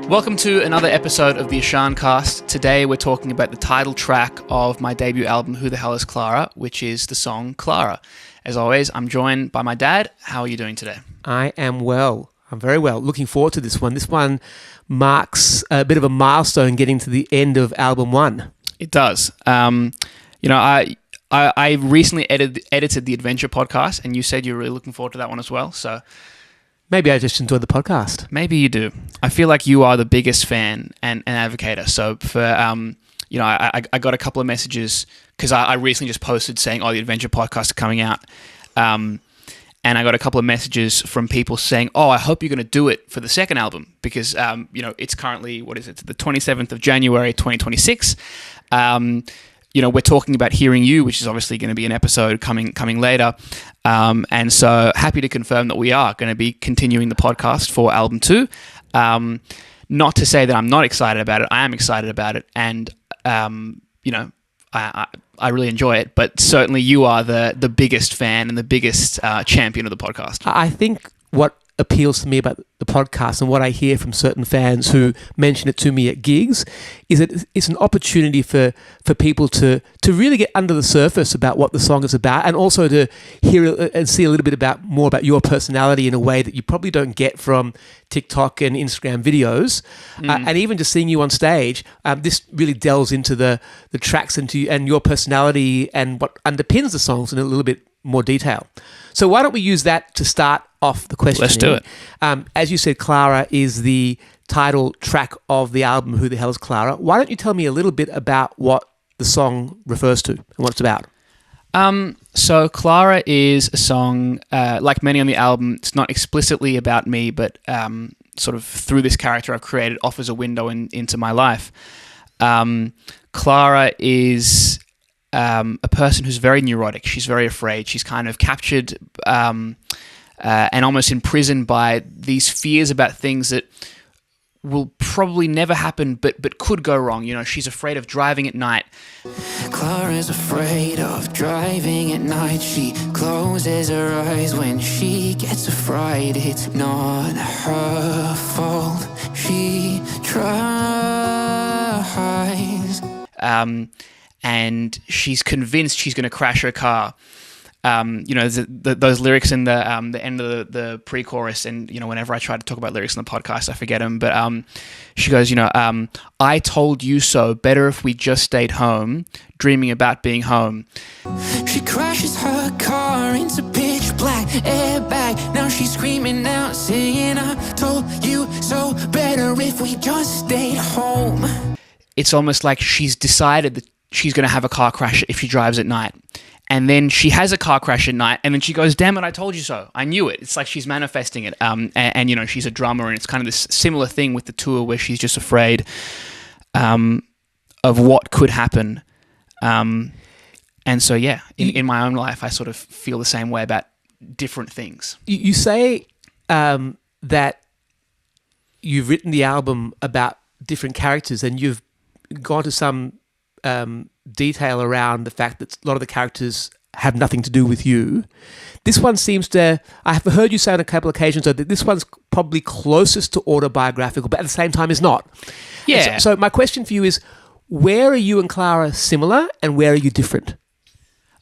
Welcome to another episode of the ISHAN cast. Today we're talking about the title track of my debut album, Who the Hell is Klara, which is the song Klara. As always, I'm joined by my dad. How are you doing today? I am well. I'm very well. Looking forward to this one. This one marks a bit of a milestone getting to the end of album one. It does. I recently edited the Adventure podcast, and you said you're really looking forward to that one as well. So maybe I just enjoyed the podcast. Maybe you do. I feel like you are the biggest fan and advocator. So for I got a couple of messages because I recently just posted saying, "Oh, the Adventure podcast is coming out," and I got a couple of messages from people saying, "Oh, I hope you're going to do it for the second album because it's currently the 27th of January 2026." We're talking about Hearing You, which is obviously going to be an episode coming later. And so happy to confirm that we are going to be continuing the podcast for album 2. Not to say that I'm not excited about it. I am excited about it. And, I really enjoy it. But certainly you are the biggest fan and the biggest champion of the podcast. I think what appeals to me about the podcast and what I hear from certain fans who mention it to me at gigs is that it's an opportunity for people to really get under the surface about what the song is about, and also to hear and see a little bit more about your personality in a way that you probably don't get from TikTok and Instagram videos. And even just seeing you on stage, this really delves into the tracks and your personality and what underpins the songs in a little bit more detail. So why don't we use that to start off the question? Let's do it. As you said, Klara is the title track of the album, Who the Hell is Klara? Why don't you tell me a little bit about what the song refers to and what it's about? So Klara is a song, like many on the album, it's not explicitly about me, but sort of through this character I've created, offers a window into my life. Klara is a person who's very neurotic. She's very afraid. She's kind of captured and almost imprisoned by these fears about things that will probably never happen, but could go wrong. She's afraid of driving at night. Clara's afraid of driving at night. She closes her eyes when she gets afraid. It's not her fault. She tries. And she's convinced she's going to crash her car. Those lyrics in the end of the pre-chorus, and whenever I try to talk about lyrics in the podcast, I forget them. But she goes, I told you so. Better if we just stayed home, dreaming about being home. She crashes her car into pitch black airbag. Now she's screaming out, singing, I told you so. Better if we just stayed home. It's almost like she's decided that she's going to have a car crash if she drives at night. And then she has a car crash at night, and then she goes, damn it, I told you so. I knew it. It's like she's manifesting it. And she's a drummer, and it's kind of this similar thing with the tour where she's just afraid of what could happen. And so, yeah, in my own life, I sort of feel the same way about different things. You say that you've written the album about different characters, and you've gone to some detail around the fact that a lot of the characters have nothing to do with you. This one seems to, I have heard you say on a couple of occasions that this one's probably closest to autobiographical, but at the same time is not. Yeah. So my question for you is, where are you and Klara similar, and where are you different?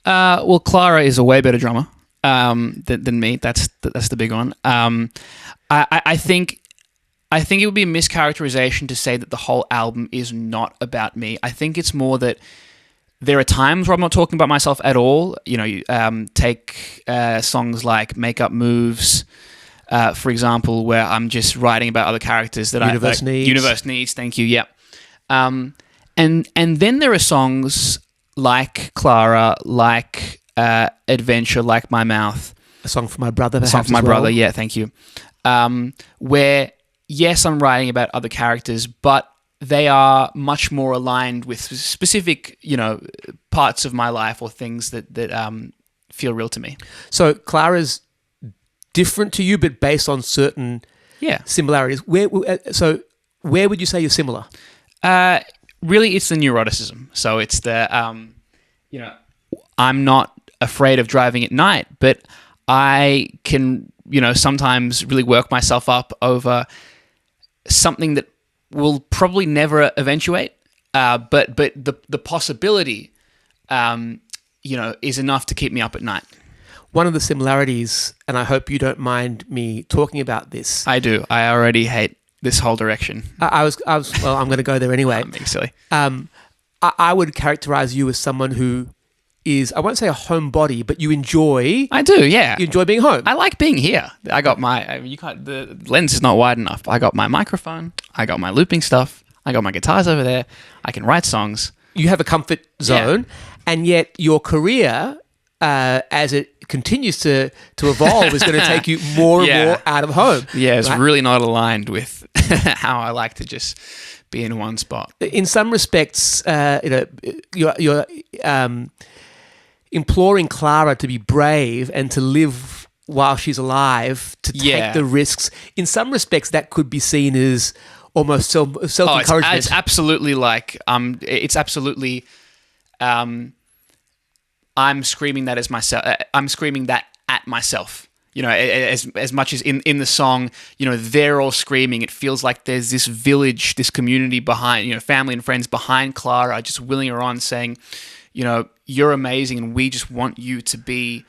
Well, Klara is a way better drummer than me. That's the big one. I think it would be a mischaracterization to say that the whole album is not about me. I think it's more that there are times where I'm not talking about myself at all. Take songs like Make Up Moves, for example, where I'm just writing about other characters that Universe Needs. Universe Needs, thank you, yeah. And then there are songs like Klara, like Adventure, like My Mouth. A song for my brother, perhaps. A song for my brother, yeah, thank you. Where, yes, I'm writing about other characters, but they are much more aligned with specific, parts of my life or things that feel real to me. So Klara's different to you, but based on certain similarities. Where would you say you're similar? Really, it's the neuroticism. So it's the, I'm not afraid of driving at night, but I can, sometimes really work myself up over something that will probably never eventuate. But the possibility, is enough to keep me up at night. One of the similarities, and I hope you don't mind me talking about this. I do. I already hate this whole direction. Well, I'm going to go there anyway. I'm being silly. I would characterize you as someone who is, I won't say a homebody, but you enjoy. I do, yeah. You enjoy being home. I like being here. I got the lens is not wide enough. I got my microphone. I got my looping stuff. I got my guitars over there. I can write songs. You have a comfort zone, and yet your career, as it continues to evolve, is going to take you more and more out of home. Yeah, it's really not aligned with how I like to just be in one spot. In some respects, you're imploring Klara to be brave and to live while she's alive, to take the risks. In some respects, that could be seen as almost self-encouragement. It's absolutely it's absolutely. I'm screaming that as myself. I'm screaming that at myself. As much as in the song, they're all screaming. It feels like there's this village, this community behind, family and friends behind Klara, just willing her on, saying, you're amazing, and we just want you to be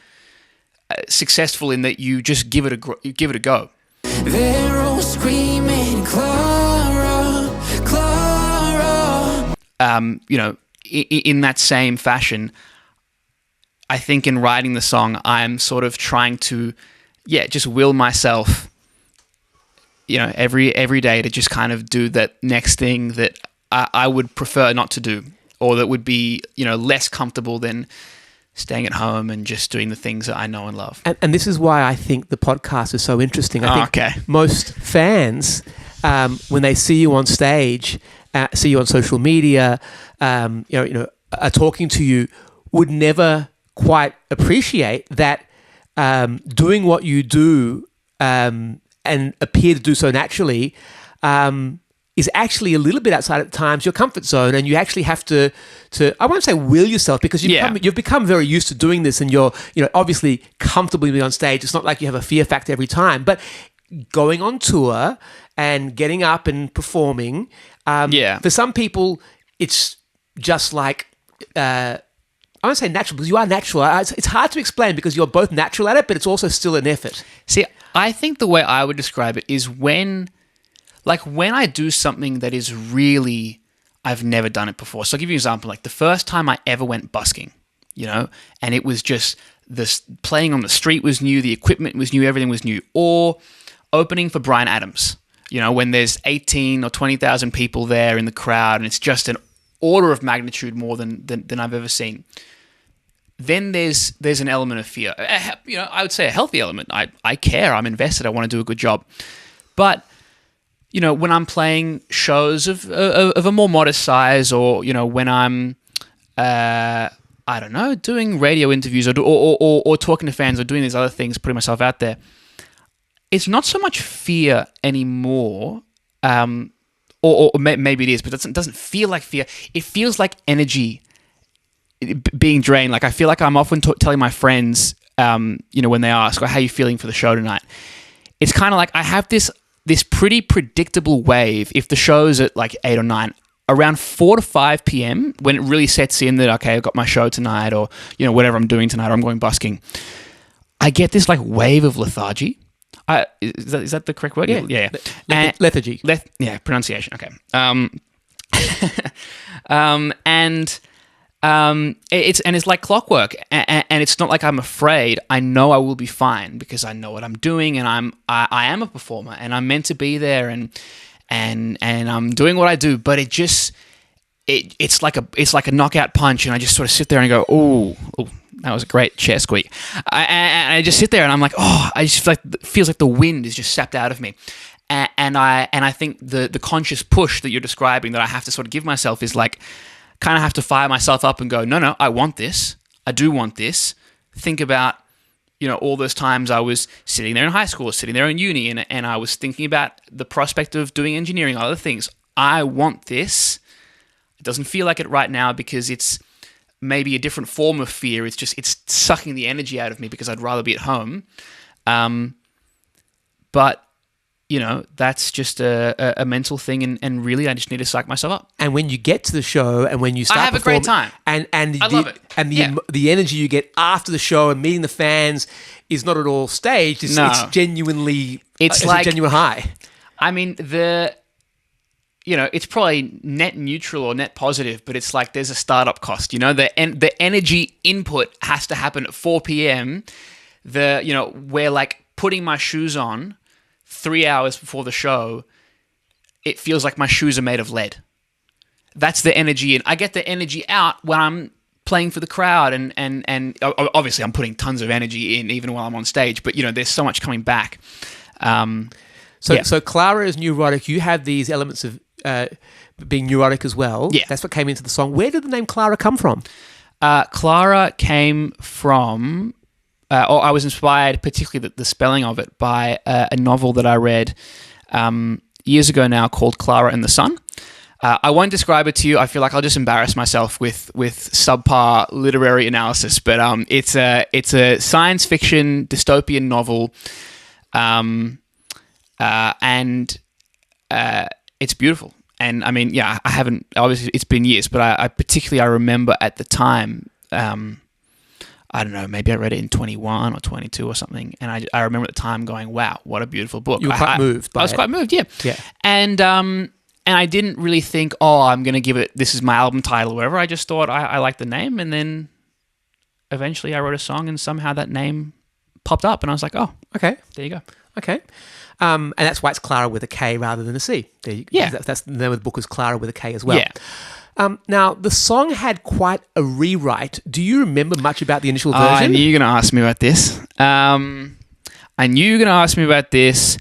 successful in that. You just give it a go. They're all screaming, Klara, Klara. In that same fashion, I think in writing the song, I'm sort of trying to, just will myself, every day to just kind of do that next thing that I would prefer not to do, or that would be, less comfortable than staying at home and just doing the things that I know and love. And this is why I think the podcast is so interesting. I think most fans, when they see you on stage, see you on social media, are talking to you, would never quite appreciate that doing what you do and appear to do so naturally is actually a little bit outside at times your comfort zone, and you actually have to I won't say will yourself, because you've become very used to doing this, and you're obviously comfortably being on stage. It's not like you have a fear factor every time, but going on tour and getting up and performing, for some people it's just like I won't say natural, because you are natural. It's hard to explain because you're both natural at it, but it's also still an effort. See, I think the way I would describe it is when I do something that is really, I've never done it before. So I'll give you an example. Like the first time I ever went busking, and it was just this playing on the street was new, the equipment was new, everything was new. Or opening for Bryan Adams, when there's 18 or 20,000 people there in the crowd, and it's just an order of magnitude more than I've ever seen. Then there's an element of fear. I would say a healthy element. I care. I'm invested. I want to do a good job. But when I'm playing shows of a more modest size, or when I'm I don't know, doing radio interviews or talking to fans or doing these other things, putting myself out there, it's not so much fear anymore. Or maybe it is, but it doesn't feel like fear. It feels like energy being drained. Like I feel like I'm often telling my friends, when they ask, "How are you feeling for the show tonight?" It's kind of like I have this pretty predictable wave. If the show's at like 8 or 9, around 4 to 5 p.m., when it really sets in that, okay, I've got my show tonight, or whatever I'm doing tonight, or I'm going busking, I get this like wave of lethargy. Is that the correct word? Yeah. Lethargy. Pronunciation. Okay. It's like clockwork, and it's not like I'm afraid. I know I will be fine because I know what I'm doing, and I am a performer, and I'm meant to be there, and I'm doing what I do. But it's like a knockout punch, and I just sort of sit there and go, oh. That was a great chair squeak. And I just sit there and I'm like, I just feel like it feels like the wind is just sapped out of me. And I think the conscious push that you're describing that I have to sort of give myself is like, kind of have to fire myself up and go, no, I want this. I do want this. Think about, all those times I was sitting there in high school, sitting there in uni, and I was thinking about the prospect of doing engineering, other things. I want this. It doesn't feel like it right now because it's maybe a different form of fear. It's sucking the energy out of me because I'd rather be at home. But that's just a mental thing, and really I just need to psych myself up. And when you get to the show and when you start I have a great time. And I love it. And Yeah. the energy you get after the show and meeting the fans is not at all staged. It's, No. it's genuinely It's a like- genuine high. I mean, it's probably net neutral or net positive, but it's like there's a startup cost. The energy input has to happen at 4 p.m. Where like putting my shoes on 3 hours before the show, it feels like my shoes are made of lead. That's the energy, and I get the energy out when I'm playing for the crowd, and obviously I'm putting tons of energy in even while I'm on stage. But there's so much coming back. So Klara is neurotic. You have these elements of being neurotic as well. Yeah. That's what came into the song. Where did the name Klara come from? Klara came from, or I was inspired, particularly the spelling of it, by a novel that I read years ago now called Klara and the Sun. I won't describe it to you. I feel like I'll just embarrass myself with subpar literary analysis. But it's a science fiction dystopian novel, and it's beautiful. And I mean, I haven't, obviously it's been years, but I remember at the time, I don't know, maybe I read it in 21 or 22 or something. And I remember at the time going, wow, what a beautiful book. You were quite moved by it. I was quite moved, yeah. Yeah. And I didn't really think, I'm going to give it, this is my album title or whatever. I just thought I like the name. And then eventually I wrote a song and somehow that name popped up. And I was like, Okay. there you go. Okay. And that's why it's Klara with a K rather than a C. Yeah. That's the name of the book is Klara with a K as well. Yeah. Now, the song had quite a rewrite. Do you remember much about the initial version? I knew you were going to ask me about this.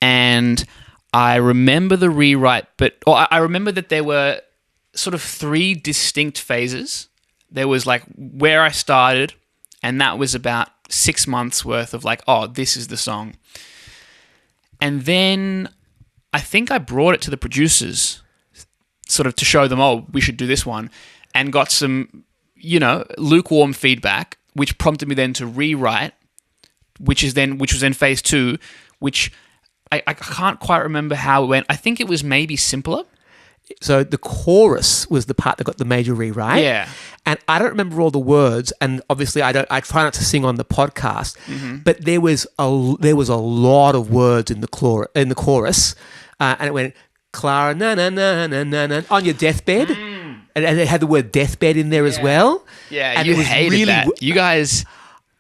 And I remember the rewrite, I remember that there were sort of 3 distinct phases. There was like where I started, and that was about 6 months worth of like, this is the song. And then I think I brought it to the producers sort of to show them, we should do this one, and got some, lukewarm feedback, which prompted me then to rewrite, which was then phase 2, which I can't quite remember how it went. I think it was maybe simpler. So the chorus was the part that got the major rewrite. Yeah. And I don't remember all the words, and obviously I try not to sing on the podcast, but there was a lot of words in the chorus, and it went Klara na na na na na na on your deathbed, and it had the word deathbed in there as well. Yeah, and you it was hated really, that. You guys...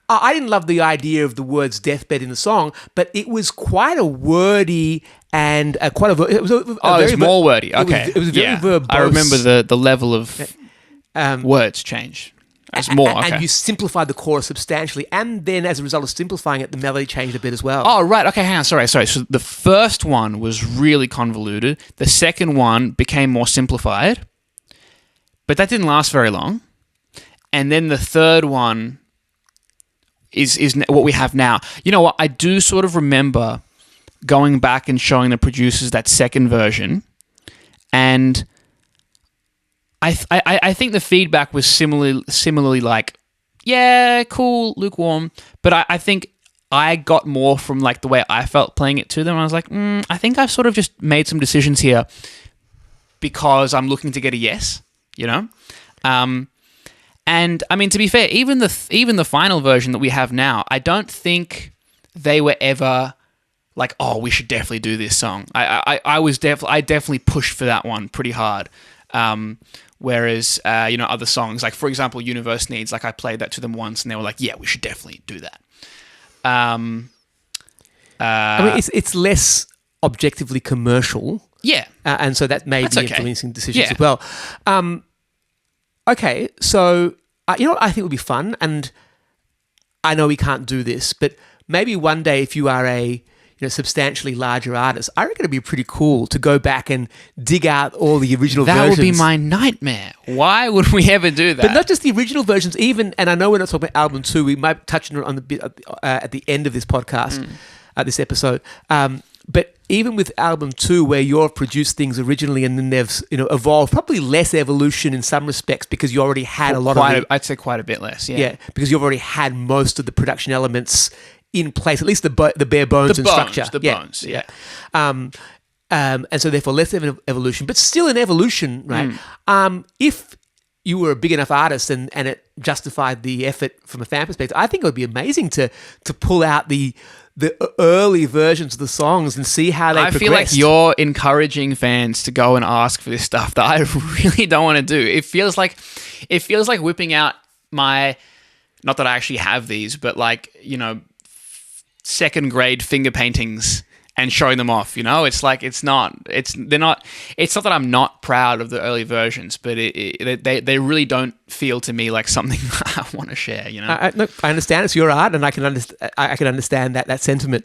I didn't love the idea of the words deathbed in the song, but it was quite a wordy and quite a. It was it's more wordy. Okay, it was very verbose. I remember the level of words change. It's more. Okay. And you simplified the chorus substantially, and then as a result of simplifying it, the melody changed a bit as well. Oh, right. Okay, hang on. Sorry. So the first one was really convoluted. The second one became more simplified, but that didn't last very long. And then the third one is what we have now. You know what? I do sort of remember going back and showing the producers that second version, and I think the feedback was similarly like, yeah, cool, lukewarm. But I think I got more from like the way I felt playing it to them. I was like, I think I've sort of just made some decisions here because I'm looking to get a yes, And I mean, to be fair, even the final version that we have now, I don't think they were ever like, we should definitely do this song. I definitely pushed for that one pretty hard. Whereas other songs, like for example, Universe Needs, like I played that to them once, and they were like, yeah, we should definitely do that. I mean, it's less objectively commercial. Yeah, and so that may be okay. influencing decisions as well. Okay, so I think would be fun, and I know we can't do this, but maybe one day if you are a substantially larger artist, I reckon it'd be pretty cool to go back and dig out all the original versions. That would be my nightmare. Why would we ever do that? But not just the original versions, even, and I know we're not talking about album 2, we might touch on the bit at the end of this podcast, this episode, but even with album 2, where you've produced things originally and then they've evolved, probably less evolution in some respects because you already had I'd say quite a bit less. Yeah, because you've already had most of the production elements in place, at least the bare bones and structure. The bones, yeah. And so therefore less of an evolution, but still an evolution, right? If you were a big enough artist and it justified the effort from a fan perspective, I think it would be amazing to pull out the early versions of the songs and see how they progressed. I feel like you're encouraging fans to go and ask for this stuff that I really don't want to do. It feels like whipping out my, not that I actually have these, but like, you know, second grade finger paintings and showing them off, you know? It's like, it's not that I'm not proud of the early versions, but they really don't feel to me like something I want to share, you know? I understand it's your art, and I can understand that sentiment.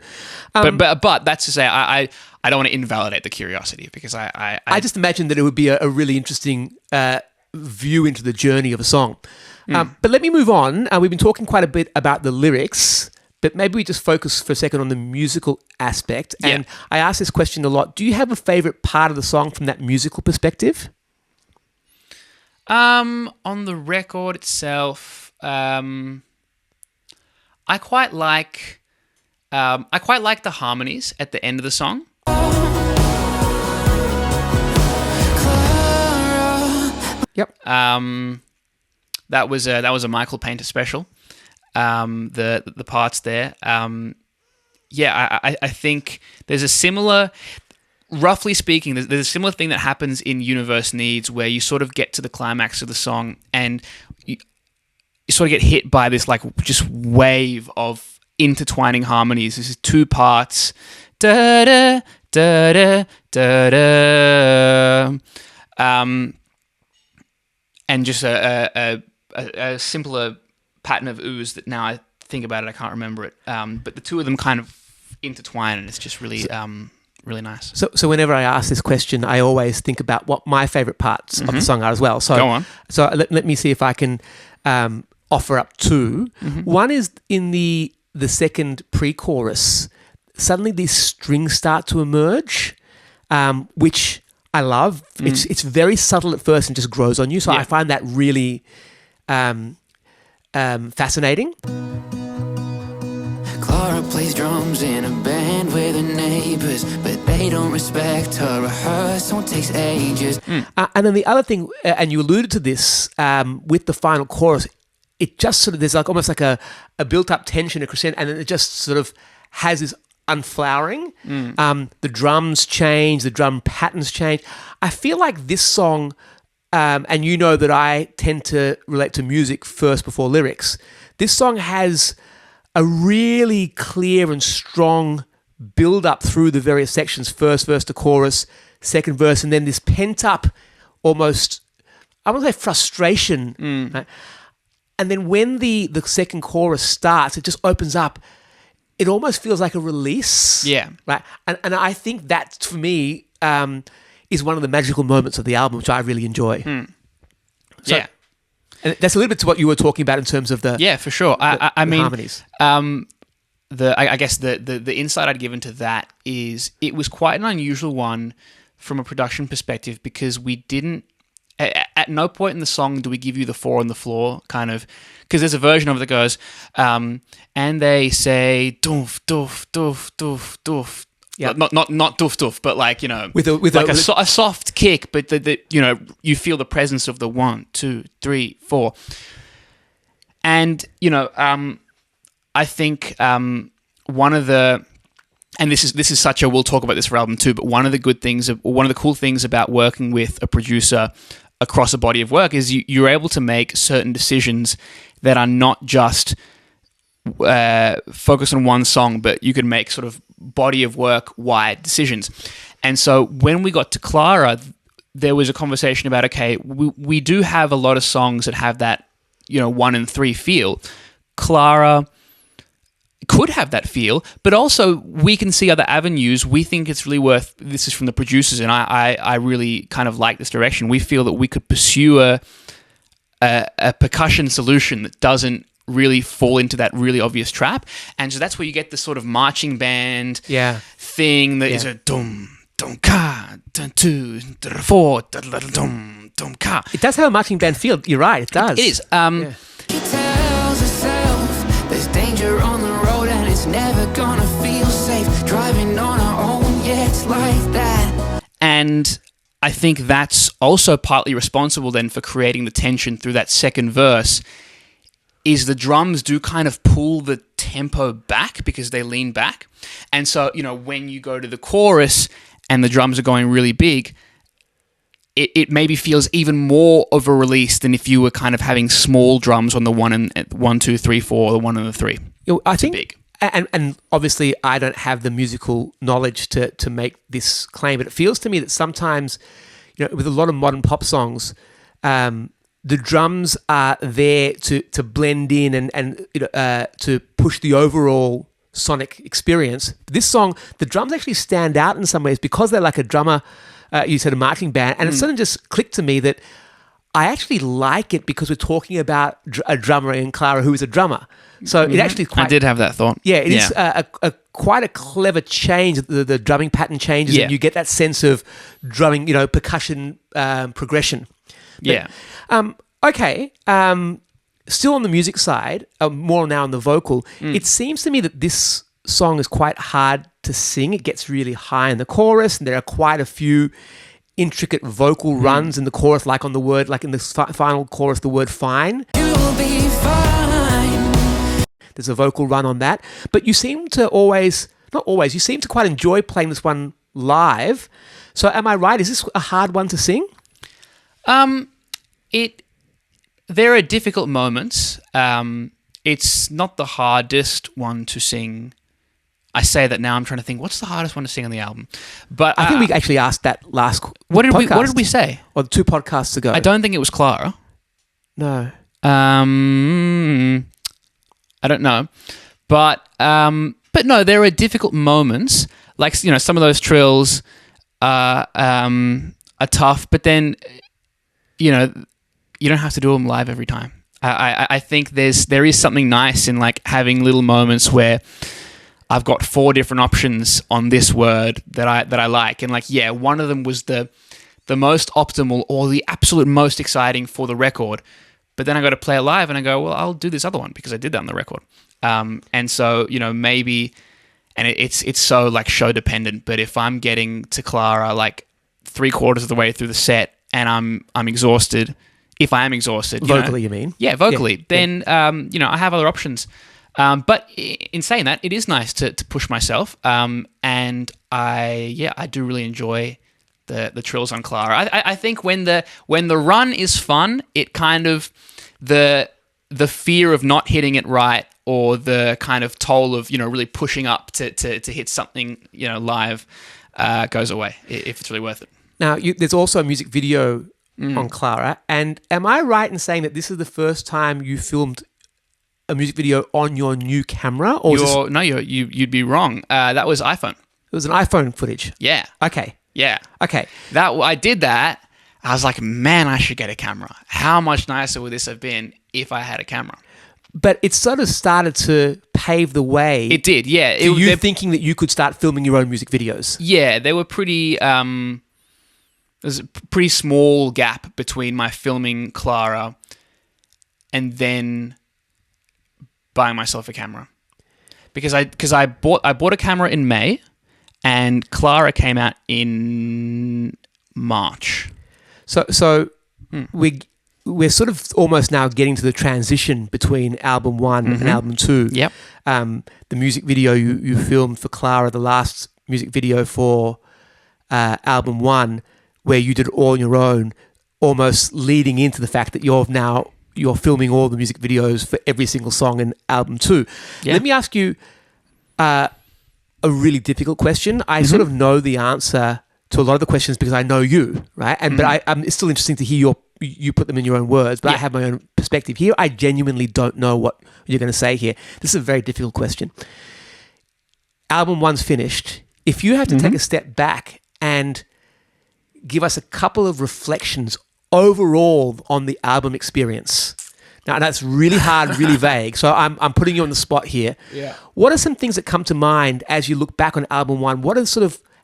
But that's to say, I don't want to invalidate the curiosity, because I just imagine that it would be a really interesting view into the journey of a song. But let me move on. We've been talking quite a bit about the lyrics, but maybe we just focus for a second on the musical aspect. And I ask this question a lot. Do you have a favourite part of the song from that musical perspective? On the record itself, I quite like the harmonies at the end of the song. Yep. That was a Michael Painter special. The parts there. I think there's a similar, roughly speaking, there's a similar thing that happens in Universe Needs, where you sort of get to the climax of the song and you sort of get hit by this like just wave of intertwining harmonies. This is two parts. Da da da da da da. And just a simpler pattern of ooze that now I think about it, I can't remember it. But the two of them kind of intertwine, and it's just really, really nice. So whenever I ask this question, I always think about what my favourite parts of the song are as well. So go on. So let me see if I can offer up two. One is in the second pre-chorus. Suddenly these strings start to emerge, which I love. It's very subtle at first and just grows on you. So I find that really fascinating. Klara plays drums in a band with her neighbors, but they don't respect her. Rehearsal takes ages. And then the other thing, and you alluded to this with the final chorus, it just sort of, there's like almost like a built-up tension, a crescendo, and then it just sort of has this unflowering. The drums change, the drum patterns change. I feel like this song, and you know that I tend to relate to music first before lyrics. This song has a really clear and strong build-up through the various sections, first verse to chorus, second verse, and then this pent-up almost, I won't say frustration. Right? And then when the second chorus starts, it just opens up. It almost feels like a release. Yeah. Right. And I think that, for me, is one of the magical moments of the album, which I really enjoy. So, and that's a little bit to what you were talking about in terms of the for sure. I mean, harmonies. I guess the insight I'd given to that is it was quite an unusual one from a production perspective, because we didn't. At no point in the song do we give you the 4 on the floor kind of, because there's a version of it that goes, and they say doof doof doof doof doof. Yeah, not doof doof, but like, you know, with a soft kick, but the you know, you feel the presence of the 1, 2, 3, 4, and you know, I think one of the, and this is such a, we'll talk about this for album 2, but one of the cool things about working with a producer across a body of work is you're able to make certain decisions that are not just focus on one song, but you can make sort of body of work wide decisions. And so when we got to Klara, there was a conversation about, okay, we do have a lot of songs that have that, you know, 1 and 3 feel. Klara could have that feel, but also we can see other avenues. We think it's really worth, this is from the producers, and I really kind of like this direction. We feel that we could pursue a percussion solution that doesn't really fall into that really obvious trap. And so that's where you get the sort of marching band thing that is a dum, dum, ka, dum, 2, 4, dum, dum, ka. It does have a marching band feel. You're right, it does. It is. He tells herself there's danger on the road and it's never gonna feel safe. Driving on our own, yeah, it's like that. And I think that's also partly responsible then for creating the tension through that second verse, is the drums do kind of pull the tempo back because they lean back. And so, when you go to the chorus and the drums are going really big, it maybe feels even more of a release than if you were kind of having small drums on the 1 2 3 4, the 1 and the 3. I think big. And obviously I don't have the musical knowledge to make this claim, but it feels to me that sometimes, with a lot of modern pop songs, the drums are there to blend in and to push the overall sonic experience. This song, the drums actually stand out in some ways because they're like a drummer, you said a marching band, and it sort of just clicked to me that I actually like it because we're talking about a drummer in Klara who is a drummer. So it actually quite... I did have that thought. Yeah, it is quite a clever change. The drumming pattern changes and you get that sense of drumming, percussion progression. But, okay. Still on the music side, more now on the vocal, it seems to me that this song is quite hard to sing. It gets really high in the chorus, and there are quite a few intricate vocal runs in the chorus, like in the final chorus, the word fine. You'll be fine. There's a vocal run on that. But you seem to you seem to quite enjoy playing this one live. So am I right? Is this a hard one to sing? There are difficult moments. It's not the hardest one to sing. I say that now. I'm trying to think, what's the hardest one to sing on the album? But I think we actually asked that last What did podcast. we say? Or 2 podcasts ago. I don't think it was Klara. No. I don't know, but no, there are difficult moments. Like some of those trills are tough, but then you don't have to do them live every time. I think there is something nice in like having little moments where I've got 4 different options on this word that I like, and one of them was the most optimal or the absolute most exciting for the record. But then I got to play it live, and I go, well, I'll do this other one because I did that on the record. And so maybe, and it's so like show dependent. But if I'm getting to Klara like 3/4 of the way through the set and I'm exhausted, if I am exhausted, vocally, you mean? Yeah, vocally. Then I have other options. But in saying that, it is nice to push myself. And I do really enjoy the trills on Klara. I think when the run is fun, it kind of the fear of not hitting it right, or the kind of toll of really pushing up to hit something live goes away if it's really worth it. Now there's also a music video on Klara, and am I right in saying that this is the first time you filmed a music video on your new camera? Or you'd be wrong. That was iPhone. It was an iPhone footage. Yeah. Okay. Yeah. Okay. I did that. I was like, man, I should get a camera. How much nicer would this have been if I had a camera? But it sort of started to pave the way. It did, yeah. You thinking that you could start filming your own music videos. Yeah, they were pretty... there's a pretty small gap between my filming Klara and then buying myself a camera. Because I bought a camera in May, and Klara came out in March. So we're sort of almost now getting to the transition between album 1 and album 2. Yep. The music video you filmed for Klara, the last music video for album 1, where you did it all on your own, almost leading into the fact that you're filming all the music videos for every single song in album 2. Yeah. Let me ask you a really difficult question. I sort of know the answer to a lot of the questions because I know you, right? But it's still interesting to hear you put them in your own words, but I have my own perspective here. I genuinely don't know what you're going to say here. This is a very difficult question. Album 1's finished. If you have to take a step back and give us a couple of reflections overall on the album experience. Now, that's really hard, really vague. So I'm putting you on the spot here. Yeah. What are some things that come to mind as you look back on album 1?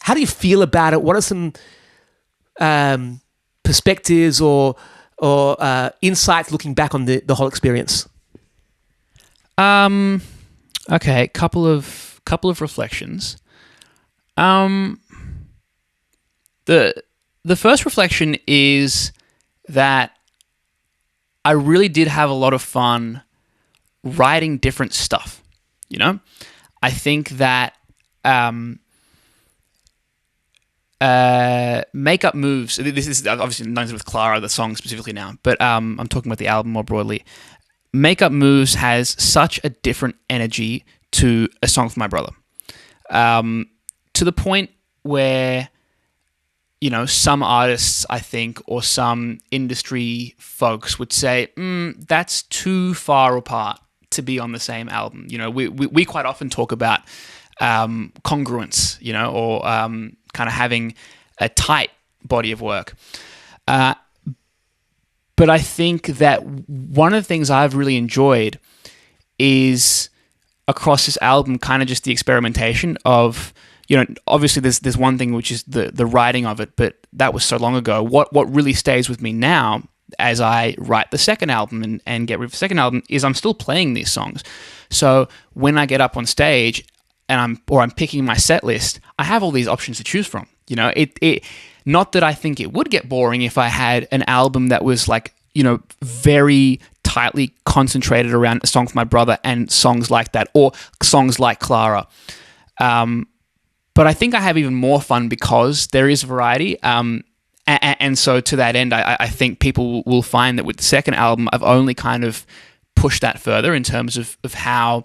How do you feel about it? What are some perspectives or insights looking back on the whole experience? Okay, couple of reflections. The first reflection is that I really did have a lot of fun writing different stuff. You know, I think that makeup moves. This is obviously nothing with Klara, the song specifically now, but I'm talking about the album more broadly. Makeup Moves has such a different energy to A Song for My Brother, to the point where, you know, some artists, I think, or some industry folks would say, that's too far apart to be on the same album. You know, we quite often talk about congruence, you know, or kind of having a tight body of work. But I think that one of the things I've really enjoyed is across this album kind of just the experimentation of, you know, obviously there's one thing which is the writing of it, but that was so long ago. What really stays with me now as I write the second album and get rid of the second album is I'm still playing these songs. So when I get up on stage and I'm picking my set list, I have all these options to choose from. You know, it not that I think it would get boring if I had an album that was like, you know, very tightly concentrated around A Song for My Brother and songs like that, or songs like Klara. But I think I have even more fun because there is variety. And so to that end, I think people will find that with the second album, I've only kind of pushed that further in terms of how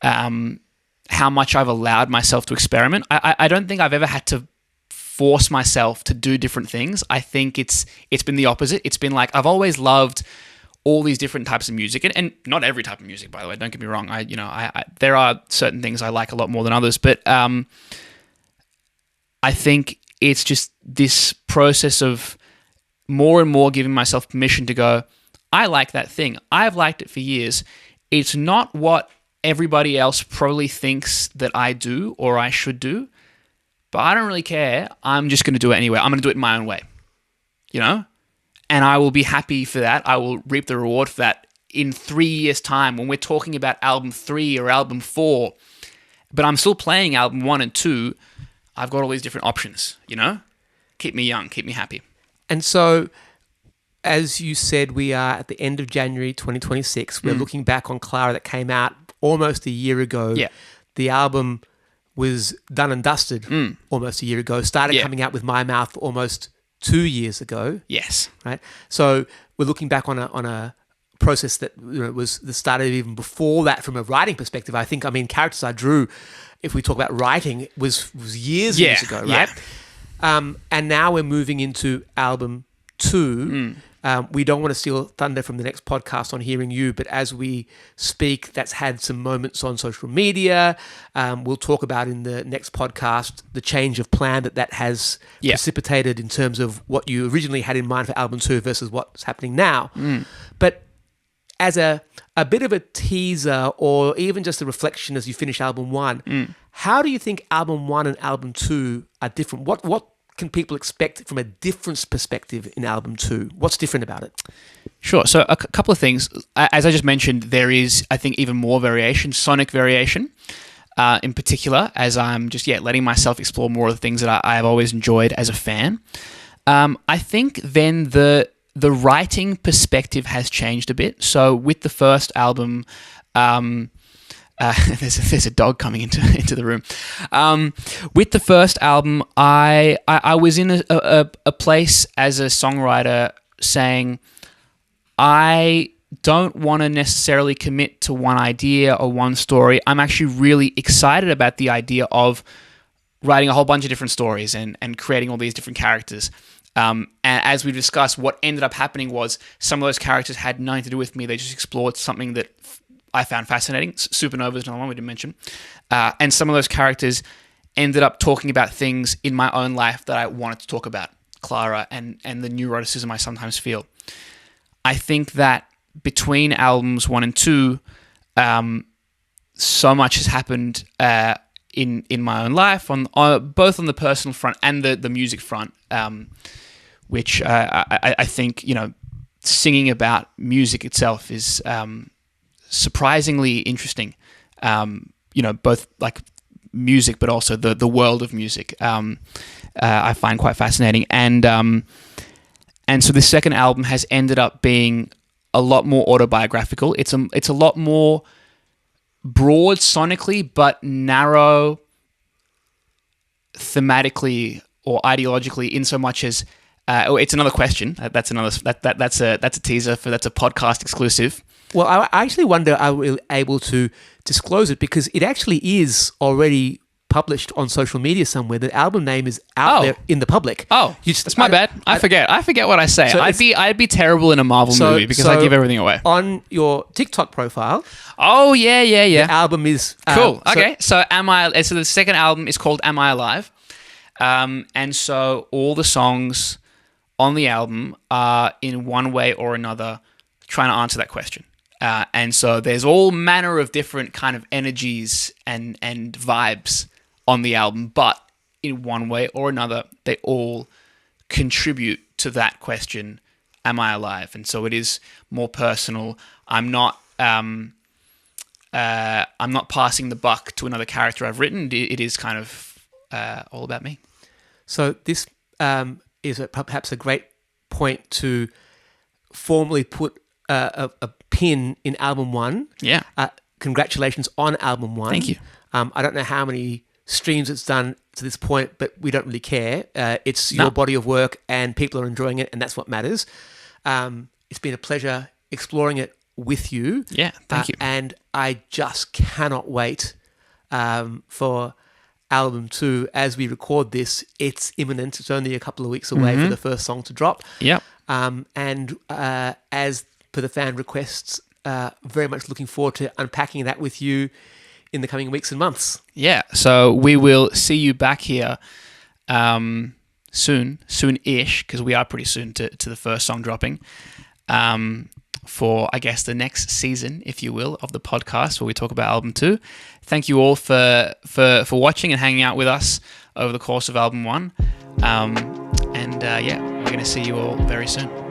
much I've allowed myself to experiment. I don't think I've ever had to force myself to do different things. I think it's been the opposite. It's been like I've always loved all these different types of music, and not every type of music, by the way. Don't get me wrong. I there are certain things I like a lot more than others, but I think it's just this process of more and more giving myself permission to go, I like that thing. I've liked it for years. It's not what everybody else probably thinks that I do or I should do, but I don't really care. I'm just going to do it anyway. I'm going to do it in my own way, you know? And I will be happy for that. I will reap the reward for that in 3 years' time when we're talking about album 3 or album 4. But I'm still playing album 1 and 2. I've got all these different options, you know? Keep me young, keep me happy. And so, as you said, we are at the end of January 2026. We're looking back on Klara that came out almost a year ago. Yeah. The album was done and dusted almost a year ago. Started coming out with My Mouth almost 2 years ago. Yes. Right. So we're looking back on a process that, you know, was the started even before that from a writing perspective. I mean, Characters I Drew, if we talk about writing, was years ago, right? Yeah. And now we're moving into album 2. We don't want to steal thunder from the next podcast on Hearing You, but as we speak, that's had some moments on social media. We'll talk about in the next podcast the change of plan that has precipitated in terms of what you originally had in mind for album 2 versus what's happening now. But as a bit of a teaser or even just a reflection as you finish album 1, how do you think album 1 and album 2 are different? What can people expect from a difference perspective in album 2? What's different about it? Sure. So a couple of things. As I just mentioned, there is, I think, even more variation, sonic variation in particular, as I'm just letting myself explore more of the things that I have always enjoyed as a fan. I think then the writing perspective has changed a bit. So with the first album, there's a dog coming into the room. With the first album, I was in a place as a songwriter saying, I don't want to necessarily commit to one idea or one story. I'm actually really excited about the idea of writing a whole bunch of different stories and creating all these different characters. And as we discussed, what ended up happening was some of those characters had nothing to do with me. They just explored something that I found fascinating. Supernova is another one we didn't mention. And some of those characters ended up talking about things in my own life that I wanted to talk about. Klara and the neuroticism I sometimes feel. I think that between albums 1 and 2, so much has happened in my own life, on both on the personal front and the music front, which I think, you know, singing about music itself is surprisingly interesting. both like music, but also the world of music. I find quite fascinating, and so this second album has ended up being a lot more autobiographical. It's a lot more broad sonically, but narrow thematically or ideologically, in so much as it's another question. That's a teaser that's a podcast exclusive. Well, I actually wonder are we able to disclose it, because it actually is already published on social media somewhere. The album name is out there in the public. That's my bad. I forget what I say. So I'd be terrible in a Marvel movie because I give everything away. On your TikTok profile. Oh yeah. The album is cool. Okay, so the second album is called Am I Alive? And so all the songs on the album are in one way or another trying to answer that question. And so there's all manner of different kind of energies and vibes on the album, but in one way or another, they all contribute to that question, am I alive? And so it is more personal. I'm not passing the buck to another character I've written. It is kind of all about me. So this is perhaps a great point to formally put a pin in album one. Yeah. Congratulations on album one. Thank you. I don't know how many streams it's done to this point, but we don't really care. It's your body of work and people are enjoying it, and that's what matters. It's been a pleasure exploring it with you. Yeah, thank you. And I just cannot wait for album 2. As we record this, it's imminent. It's only a couple of weeks away for the first song to drop. Yep. And as per the fan requests, very much looking forward to unpacking that with you in the coming weeks and months. Yeah, so we will see you back here soon-ish, because we are pretty soon to the first song dropping, for, I guess, the next season, if you will, of the podcast where we talk about album 2. Thank you all for watching and hanging out with us over the course of album 1. We're going to see you all very soon.